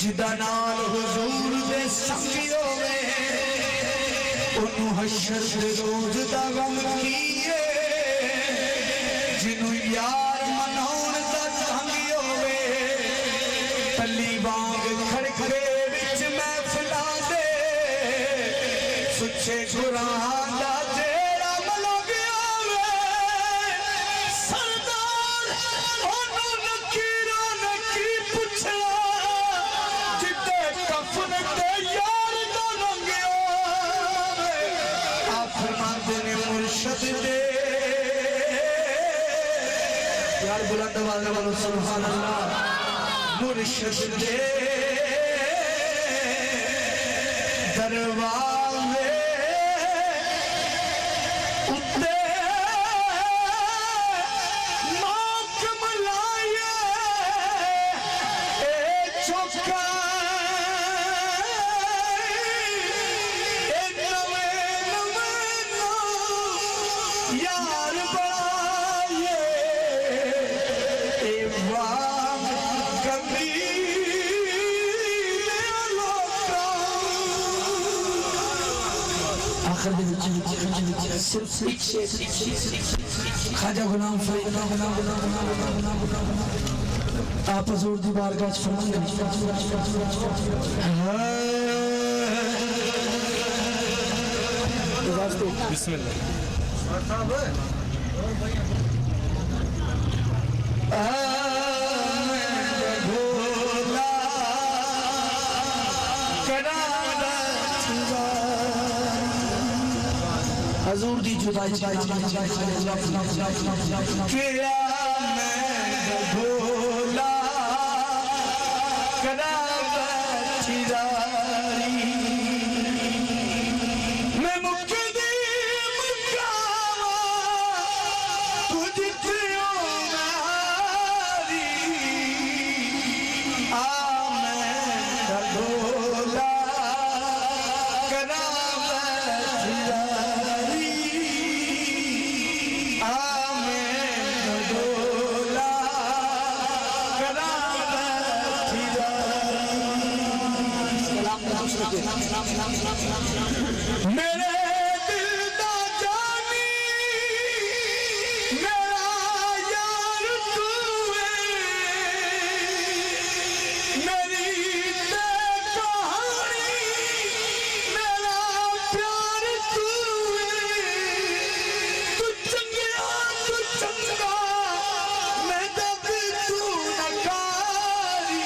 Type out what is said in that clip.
जिदा नाल हुजूर दे संगी होवे ओनू हशर दे रोज दा गम कीए जिन्नू यार मनाउण दा संगी होवे तली वांग खड़खड़े विच महफिलां दे सुच्चे कुरान दा जेड़ा मलंगी होवे सरदार ओनू नकीरा नकी पुछला जिते कफन ते यार दा लंघिया होवे आप फरमाते ने मुर्शद दे यार बुलंद आवाज़ में बोलो सुभान अल्लाह मुर्शद दे दरवाज़े उत्ते मातम लाए ए चौका ए नवे नवे यार बनाए ए वाग कभी आखिर दे सिर्फ एक शेर ख्वाजा गुलाम फरीद आप हजूर दी बारगाह च फरमांदे बिस्मिल्लाह हजूर दी जुदाई किया मैं भोला करा चिरारी मैं मुक्के दी मुकावा तुझ क्यों नारी आ मैं भोला करा चिरारी मेरे दिल दा जानी मेरा यार तू है मेरी ते कहानी मेरा प्यार तू है तू चंगा मैं जब तू नकारी